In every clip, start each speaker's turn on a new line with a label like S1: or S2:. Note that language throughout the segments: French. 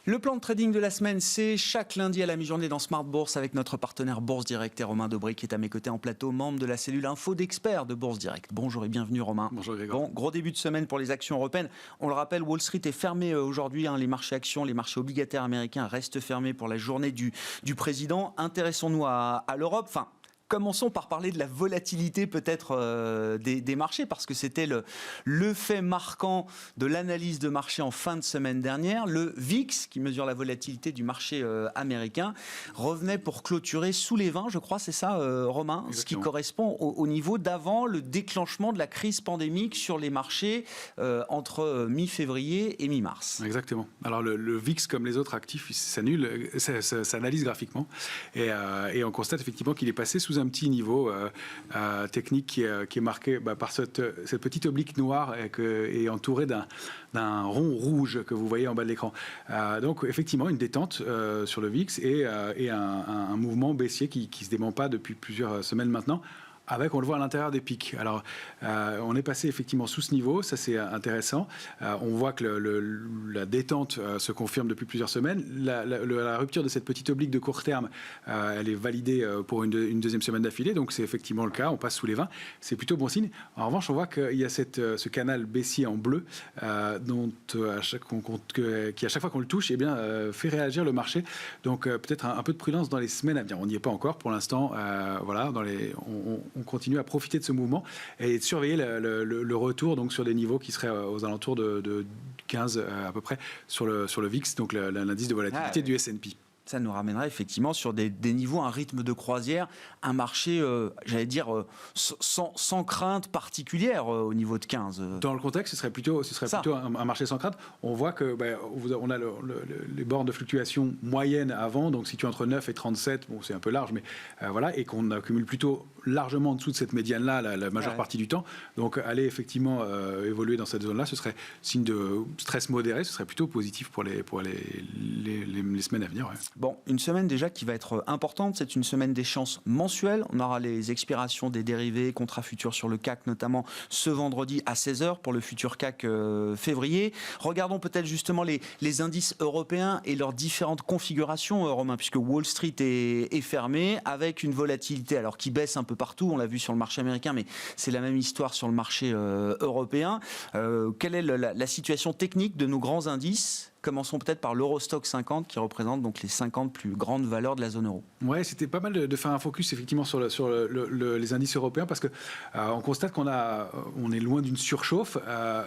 S1: Le plan de trading de la semaine, c'est chaque lundi à la mi-journée dans Smart Bourse avec notre partenaire Bourse Direct et Romain Dobré qui est à mes côtés en plateau, membre de la cellule info d'experts de Bourse Direct. Bonjour et bienvenue Romain.
S2: Bonjour Grégoire.
S1: Bon, gros début de semaine pour les actions européennes. On le rappelle, Wall Street est fermé aujourd'hui. Les marchés actions, les marchés obligataires américains restent fermés pour la journée du président. Intéressons-nous à l'Europe. Commençons par parler de la volatilité peut-être des marchés, parce que c'était le fait marquant de l'analyse de marché en fin de semaine dernière. Le VIX, qui mesure la volatilité du marché américain, revenait pour clôturer sous les 20, je crois, c'est ça Romain?
S2: Exactement.
S1: Ce qui correspond au niveau d'avant le déclenchement de la crise pandémique sur les marchés entre mi-février et mi-mars.
S2: Exactement. Alors le VIX, comme les autres actifs, s'analyse graphiquement et on constate effectivement qu'il est passé sous un petit niveau technique qui est marqué par cette petite oblique noire et entourée d'un rond rouge que vous voyez en bas de l'écran. Donc effectivement une détente sur le VIX et un mouvement baissier qui se dément pas depuis plusieurs semaines maintenant. Avec, on le voit à l'intérieur des pics. Alors, on est passé effectivement sous ce niveau, ça c'est intéressant. On voit que la détente se confirme depuis plusieurs semaines. La rupture de cette petite oblique de court terme, elle est validée pour une deuxième semaine d'affilée, donc c'est effectivement le cas, on passe sous les 20. C'est plutôt bon signe. En revanche, on voit qu'il y a ce canal baissier en bleu qui à chaque fois qu'on le touche, fait réagir le marché. Donc peut-être un peu de prudence dans les semaines à venir. On n'y est pas encore pour l'instant. Voilà, on continue à profiter de ce mouvement et de surveiller le retour donc sur des niveaux qui seraient aux alentours de 15 à peu près sur le VIX, donc l'indice de volatilité du S&P.
S1: Ça nous ramènerait effectivement sur des niveaux, un rythme de croisière, un marché, sans crainte particulière au niveau de 15.
S2: Dans le contexte, ce serait plutôt un marché sans crainte. On voit que on a les bornes de fluctuation moyennes avant, donc situées entre 9 et 37, bon c'est un peu large, mais voilà, et qu'on accumule plutôt largement en dessous de cette médiane-là la majeure partie du temps. Donc aller effectivement évoluer dans cette zone-là, ce serait signe de stress modéré, ce serait plutôt positif pour les semaines à venir. Ouais.
S1: Bon, une semaine déjà qui va être importante, c'est une semaine d'échéance mensuelle. On aura les expirations des dérivés, contrats futurs sur le CAC, notamment ce vendredi à 16h pour le futur CAC février. Regardons peut-être justement les indices européens et leurs différentes configurations, Romain, puisque Wall Street est fermé avec une volatilité alors qui baisse un peu partout. On l'a vu sur le marché américain, mais c'est la même histoire sur le marché européen. Quelle est la situation technique de nos grands indices ? Commençons peut-être par l'Eurostoxx 50 qui représente donc les 50 plus grandes valeurs de la zone euro.
S2: Ouais, c'était pas mal de faire un focus effectivement sur les indices européens parce que on constate on est loin d'une surchauffe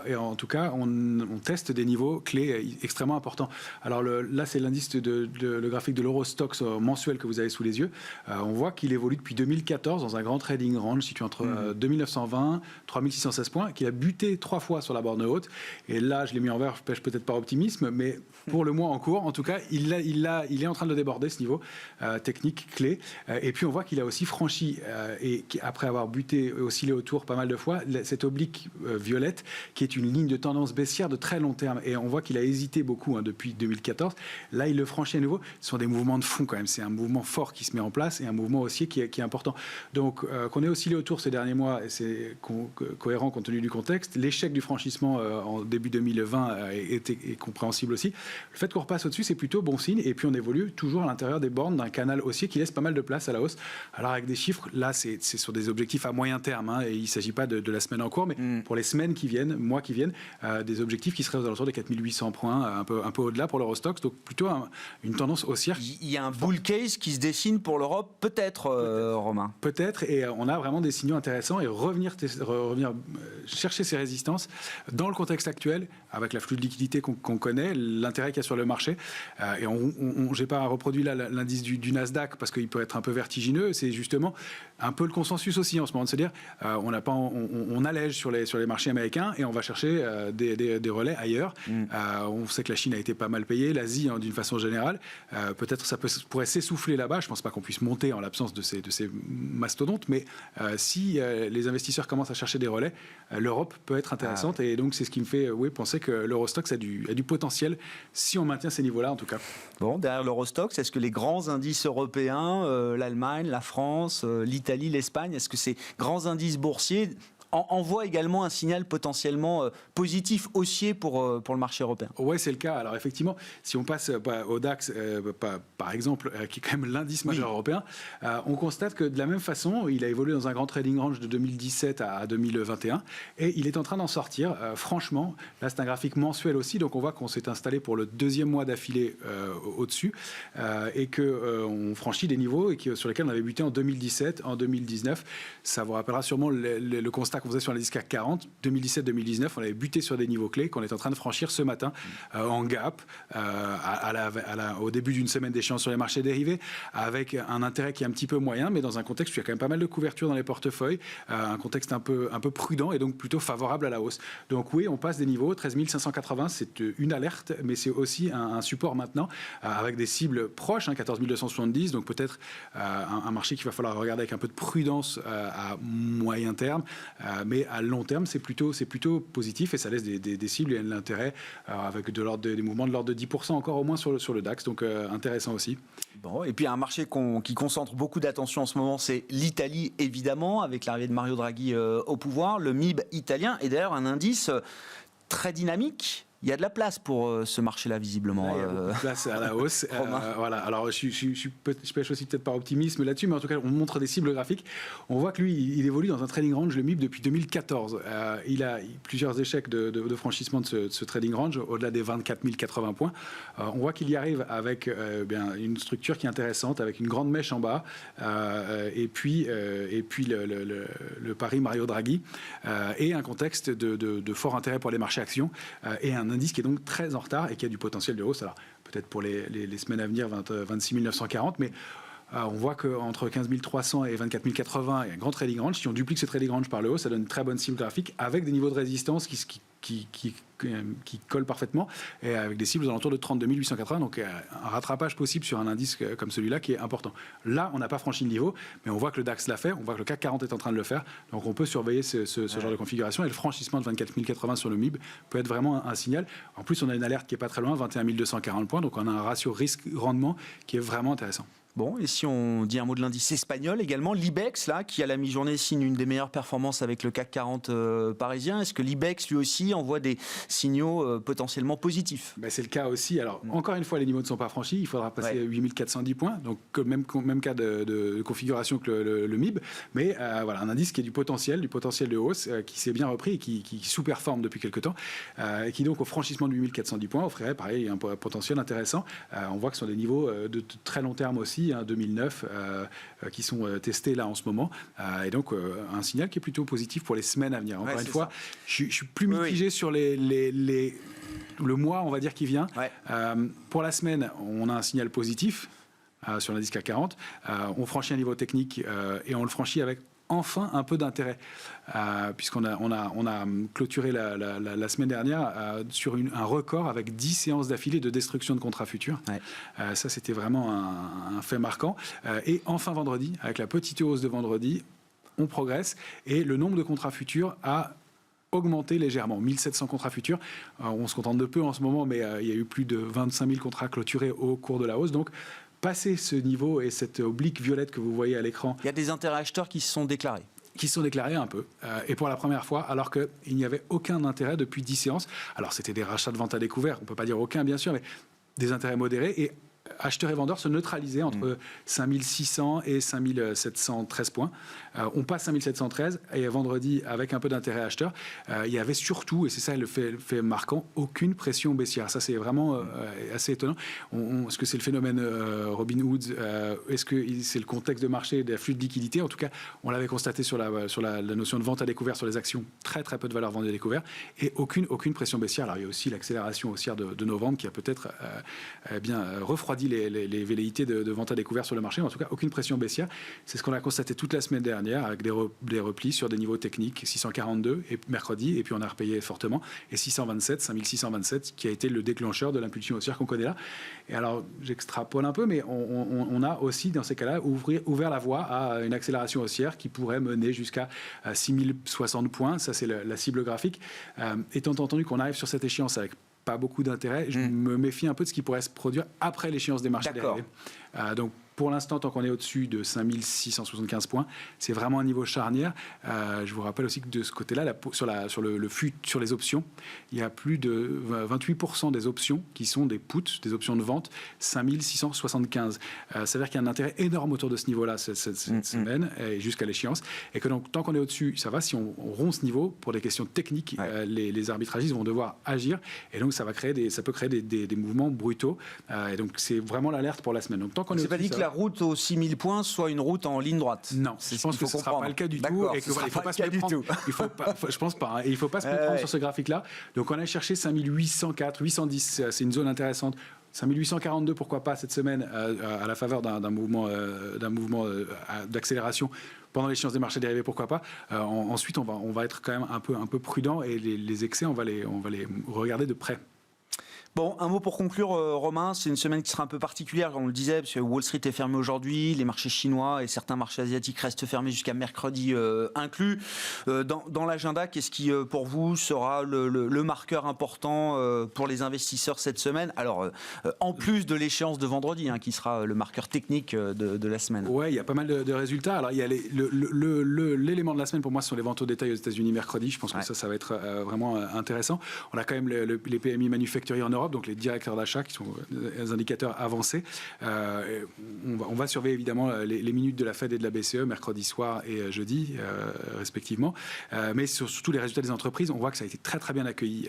S2: et en tout cas on teste des niveaux clés extrêmement importants. Alors là c'est l'indice le graphique de l'Eurostoxx mensuel que vous avez sous les yeux. On voit qu'il évolue depuis 2014 dans un grand trading range situé entre 2920 3616 points, qui a buté 3 fois sur la borne haute. Et là je l'ai mis en vert, je pêche peut-être par optimisme, mais pour le mois en cours, en tout cas, il est en train de déborder ce niveau technique clé. Et puis on voit qu'il a aussi franchi, et après avoir buté, oscillé autour pas mal de fois, cette oblique violette, qui est une ligne de tendance baissière de très long terme. Et on voit qu'il a hésité beaucoup depuis 2014. Là, il le franchit à nouveau. Ce sont des mouvements de fond quand même. C'est un mouvement fort qui se met en place et un mouvement haussier qui est important. Donc, qu'on ait oscillé autour ces derniers mois, et c'est cohérent compte tenu du contexte. L'échec du franchissement en début 2020 est compréhensible aussi. Le fait qu'on repasse au-dessus, c'est plutôt bon signe. Et puis on évolue toujours à l'intérieur des bornes d'un canal haussier qui laisse pas mal de place à la hausse. Alors avec des chiffres, là c'est sur des objectifs à moyen terme. Et il ne s'agit pas de la semaine en cours, mais pour les semaines qui viennent, mois qui viennent, des objectifs qui seraient aux alentours des 4800 points, un peu au-delà pour l'Eurostoxx. Donc plutôt une tendance haussière.
S1: Il y a un bull case qui se dessine pour l'Europe, peut-être, Romain.
S2: Peut-être, et on a vraiment des signaux intéressants et revenir chercher ces résistances dans le contexte actuel, avec la flux de liquidité qu'on connaît, l'intérêt qu'il y a sur le marché. Et j'ai pas reproduit là l'indice du Nasdaq parce qu'il peut être un peu vertigineux. C'est justement un peu le consensus aussi en ce moment de se dire on allège sur les marchés américains et on va chercher des relais ailleurs. On sait que la Chine a été pas mal payée, l'Asie d'une façon générale. Peut-être ça pourrait s'essouffler là-bas. Je pense pas qu'on puisse monter en l'absence de ces mastodontes, mais si les investisseurs commencent à chercher des relais, l'Europe peut être intéressante. Et donc c'est ce qui me fait penser que l'Eurostoxx a du potentiel si on maintient ces niveaux-là en tout cas.
S1: Bon, derrière l'Eurostoxx, est-ce que les grands indices européens, l'Allemagne, la France, l'Italie, l'Espagne, est-ce que ces grands indices boursiers envoie également un signal potentiellement positif, haussier pour le marché européen.
S2: Oui, c'est le cas. Alors effectivement, si on passe au DAX, par exemple, qui est quand même l'indice majeur européen, on constate que de la même façon, il a évolué dans un grand trading range de 2017 à 2021 et il est en train d'en sortir. Franchement, là c'est un graphique mensuel aussi, donc on voit qu'on s'est installé pour le deuxième mois d'affilée au-dessus et qu'on franchit des niveaux sur lesquels on avait buté en 2017, en 2019. Ça vous rappellera sûrement le constat qu'on faisait sur l'indice CAC 40. 2017-2019, on avait buté sur des niveaux clés qu'on est en train de franchir ce matin en gap au début d'une semaine d'échéance sur les marchés dérivés, avec un intérêt qui est un petit peu moyen, mais dans un contexte où il y a quand même pas mal de couverture dans les portefeuilles, un contexte un peu prudent et donc plutôt favorable à la hausse. Donc oui, on passe des niveaux, 13 580, c'est une alerte, mais c'est aussi un support maintenant, avec des cibles proches, 14 270, donc peut-être un marché qu'il va falloir regarder avec un peu de prudence à moyen terme, mais à long terme, c'est plutôt positif et ça laisse des cibles et de l'intérêt avec des mouvements de l'ordre de 10% encore au moins sur le DAX, donc intéressant aussi.
S1: Bon, et puis un marché qui concentre beaucoup d'attention en ce moment, c'est l'Italie évidemment, avec l'arrivée de Mario Draghi au pouvoir, le MIB italien est d'ailleurs un indice très dynamique. Il y a de la place pour ce marché-là, visiblement.
S2: Il y a beaucoup de place à la hausse. Voilà. Alors, je pêche aussi peut-être par optimisme là-dessus, mais en tout cas, on montre des cibles graphiques. On voit que lui, il évolue dans un trading range, le MIB, depuis 2014. Il a plusieurs échecs de franchissement de ce trading range, au-delà des 24 080 points. On voit qu'il y arrive avec une structure qui est intéressante, avec une grande mèche en bas, et puis le pari Mario Draghi, et un contexte de fort intérêt pour les marchés actions, et un indice qui est donc très en retard et qui a du potentiel de hausse. Alors peut-être pour les semaines à venir, 26 940, mais on voit qu'entre 15 300 et 24 080, il y a un grand trading range. Si on duplique ce trading range par le haut, ça donne une très bonne cible graphique avec des niveaux de résistance qui collent parfaitement et avec des cibles aux alentours de 32 880. Donc un rattrapage possible sur un indice comme celui-là qui est important. Là, on n'a pas franchi le niveau, mais on voit que le DAX l'a fait, on voit que le CAC 40 est en train de le faire. Donc on peut surveiller ce genre de configuration et le franchissement de 24 080 sur le MIB peut être vraiment un signal. En plus, on a une alerte qui n'est pas très loin, 21 240 points. Donc on a un ratio risque-rendement qui est vraiment intéressant.
S1: Bon, et si on dit un mot de l'indice espagnol également, l'IBEX, là, qui à la mi-journée signe une des meilleures performances avec le CAC 40 parisien, est-ce que l'IBEX, lui aussi, envoie des signaux potentiellement positifs ?
S2: C'est le cas aussi. Alors, encore une fois, les niveaux ne sont pas franchis. Il faudra passer à 8 410 points. Donc, même cas de configuration que le MIB. Mais voilà, un indice qui a du potentiel de hausse, qui s'est bien repris et qui sous-performe depuis quelques temps, et qui, donc, au franchissement de 8 410 points, offrirait, pareil, un potentiel intéressant. On voit que ce sont des niveaux de très long terme aussi, 2009, qui sont testés là en ce moment. Et donc, un signal qui est plutôt positif pour les semaines à venir. Encore une fois, je suis plus mitigé sur le mois, on va dire, qui vient. Pour la semaine, on a un signal positif sur l'indice CAC 40. On franchit un niveau technique et on le franchit avec enfin un peu d'intérêt, puisqu'on a clôturé la semaine dernière sur un record avec 10 séances d'affilée de destruction de contrats futurs. Ça, c'était vraiment un fait marquant. Et enfin vendredi, avec la petite hausse de vendredi, on progresse et le nombre de contrats futurs a augmenté légèrement, 1700 contrats futurs. On se contente de peu en ce moment, mais il y a eu plus de 25 000 contrats clôturés au cours de la hausse. Donc, passer ce niveau et cette oblique violette que vous voyez à l'écran.
S1: Il y a des intérêts acheteurs qui se sont déclarés.
S2: Qui se sont déclarés un peu, et pour la première fois, alors qu'il n'y avait aucun intérêt depuis 10 séances. Alors c'était des rachats de vente à découvert, on ne peut pas dire aucun bien sûr, mais des intérêts modérés, et acheteurs et vendeurs se neutralisaient entre 5600 et 5713 points. On passe 5713 et vendredi, avec un peu d'intérêt acheteur, il y avait surtout, et c'est ça le fait marquant, aucune pression baissière. Ça, c'est vraiment assez étonnant. Est-ce que c'est le phénomène Robin Hood? Est-ce que c'est le contexte de marché, des flux de liquidité? En tout cas, on l'avait constaté sur la notion de vente à découvert sur les actions, très très peu de valeur vendue à découvert, et aucune pression baissière. Alors, il y a aussi l'accélération haussière de novembre qui a peut-être refroidi les velléités de vente à découvert sur le marché, mais en tout cas aucune pression baissière. C'est ce qu'on a constaté toute la semaine dernière avec des replis sur des niveaux techniques, 642 et mercredi, et puis on a repayé fortement, et 5627 qui a été le déclencheur de l'impulsion haussière qu'on connaît là. Et alors j'extrapole un peu, mais on a aussi dans ces cas-là ouvert la voie à une accélération haussière qui pourrait mener jusqu'à 6060 points. Ça, c'est la cible graphique. Étant entendu qu'on arrive sur cette échéance avec pas beaucoup d'intérêt, je me méfie un peu de ce qui pourrait se produire après l'échéance des marchés dérivés. Donc Pour l'instant, tant qu'on est au-dessus de 5675 points, c'est vraiment un niveau charnière. Je vous rappelle aussi que de ce côté-là, sur les options, il y a plus de 28% des options qui sont des puts, des options de vente, 5675. Ça veut dire qu'il y a un intérêt énorme autour de ce niveau-là cette semaine et jusqu'à l'échéance. Et que donc, tant qu'on est au-dessus, ça va. Si on rompt ce niveau, pour des questions techniques, les arbitragistes vont devoir agir. Et donc, ça peut créer des mouvements brutaux. Et donc, c'est vraiment l'alerte pour la semaine. Donc, tant qu'on est
S1: c'est pas dit que la route aux 6000 points soit une route en ligne droite.
S2: Non, je pense que ce ne sera pas le cas du tout. Et qu'il ne faut pas se méprendre. Je pense pas. Il ne faut pas se méprendre sur ce graphique-là. Donc, on a cherché 5804, 810. C'est une zone intéressante. 5842, pourquoi pas, cette semaine, à la faveur d'un mouvement d'accélération pendant l'échéance des marchés dérivés, pourquoi pas. Ensuite, on va être quand même un peu prudent et les excès, on va les regarder de près.
S1: Bon, un mot pour conclure, Romain. C'est une semaine qui sera un peu particulière, comme on le disait, parce que Wall Street est fermé aujourd'hui, les marchés chinois et certains marchés asiatiques restent fermés jusqu'à mercredi inclus. Dans l'agenda, qu'est-ce qui, pour vous, sera le marqueur important pour les investisseurs cette semaine? Alors, en plus de l'échéance de vendredi, qui sera le marqueur technique de la semaine.
S2: Oui, il y a pas mal de résultats. Alors, il y a l'élément de la semaine, pour moi, ce sont les ventes au détail aux États-Unis mercredi. Je pense que ça va être vraiment intéressant. On a quand même les PMI manufacturiers en Europe, donc les directeurs d'achat qui sont des indicateurs avancés. On va surveiller évidemment les minutes de la Fed et de la BCE mercredi soir et jeudi respectivement. Mais surtout les résultats des entreprises, on voit que ça a été très très bien accueilli,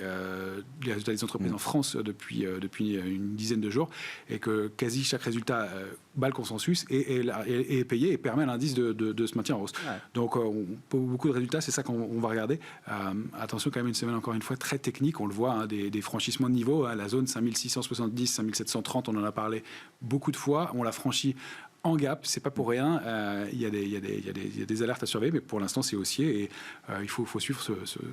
S2: les résultats des entreprises en France depuis une dizaine de jours, et que quasi chaque résultat bat le consensus et est payé et permet à l'indice de se maintenir en hausse. Ouais. Donc beaucoup de résultats, c'est ça qu'on va regarder. Attention quand même, une semaine encore une fois très technique, on le voit, des franchissements de niveau, la zone 5670, 5730, on en a parlé beaucoup de fois, on l'a franchi en gap, c'est pas pour rien. Il y a des alertes à surveiller, mais pour l'instant c'est haussier et il faut suivre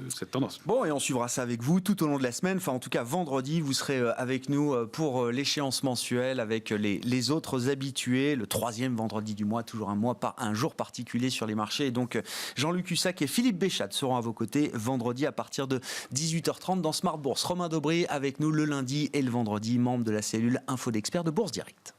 S2: cette tendance.
S1: Bon, et on suivra ça avec vous tout au long de la semaine. Enfin, en tout cas, vendredi, vous serez avec nous pour l'échéance mensuelle avec les autres habitués. Le 3e vendredi du mois, toujours un jour particulier sur les marchés. Et donc, Jean-Luc Hussac et Philippe Béchat seront à vos côtés vendredi à partir de 18h30 dans Smart Bourse. Romain Dobré avec nous le lundi et le vendredi, membre de la cellule Info d'Experts de Bourse Direct.